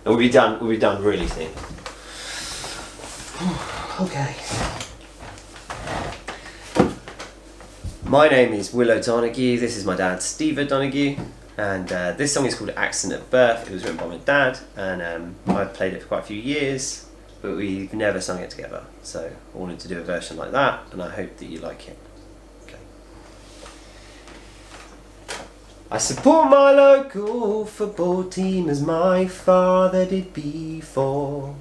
And we'll be done really soon. Okay. My name is Will O'Donoghue. This is my dad, Steve O'Donoghue. And this song is called Accident at Birth. It was written by my dad, and I've played it for quite a few years, but we've never sung it together. So I wanted to do a version like that, and I hope that you like it. Okay. I support my local football team as my father did before.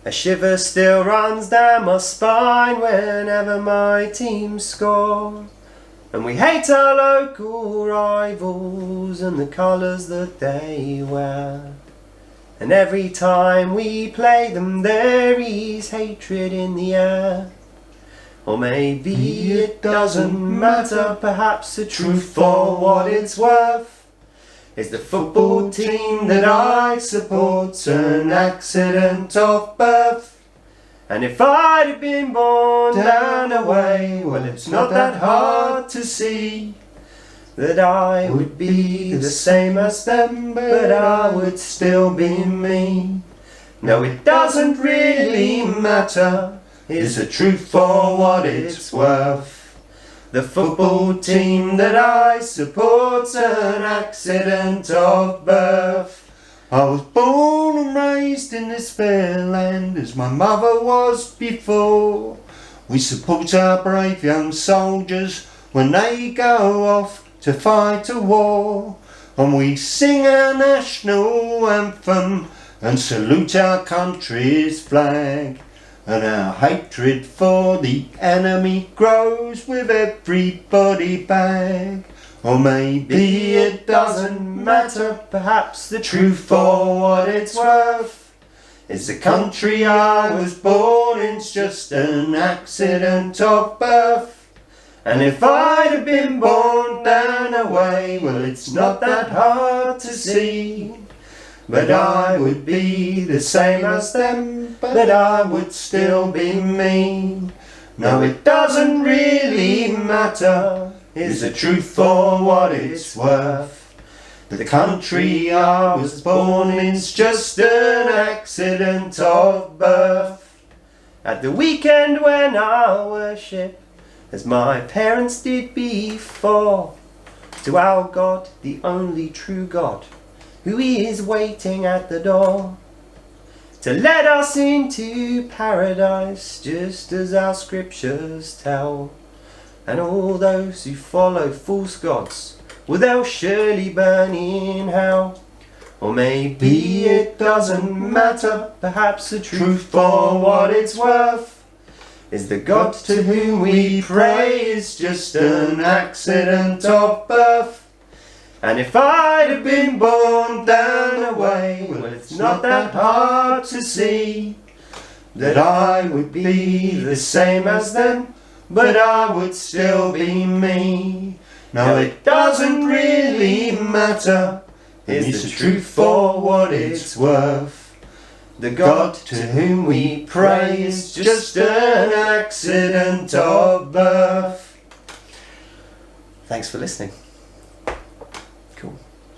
A shiver still runs down my spine whenever my team score. And we hate our local rivals and the colours that they wear. And every time we play them there is hatred in the air. Or maybe it doesn't matter, perhaps the truth for what it's worth is the football team that I support's an accident of birth. And if I'd have been born down away, well, it's not that hard to see that I would be the same as them, but I would still be me. No, it doesn't really matter, is the truth for what it's worth. The football team that I support's an accident of birth. I was born and raised in this fair land as my mother was before. We support our brave young soldiers when they go off to fight a war. And we sing our national anthem and salute our country's flag. And our hatred for the enemy grows with every body bag. Or maybe it doesn't matter, perhaps the truth for what it's worth is the country I was born in's just an accident of birth. And if I'd have been born down away, well, it's not that hard to see, but I would be the same as them, but I would still be me. No, it doesn't really matter, is the truth for what it's worth. The country I was born in's just an accident of birth. At the weekend when I worship, as my parents did before, to our God, the only true God, who is waiting at the door to let us into paradise, just as our scriptures tell. And all those who follow false gods, well, they'll surely burn in hell. Or maybe it doesn't matter, perhaps the truth for what it's worth is the God to whom we pray is just an accident of birth. And if I'd have been born down away, well, it's not that hard to see that I would be the same as them, but I would still be me. No, it doesn't really matter, is the truth for what it's worth. The God to whom we pray is just an accident of birth. Thanks for listening.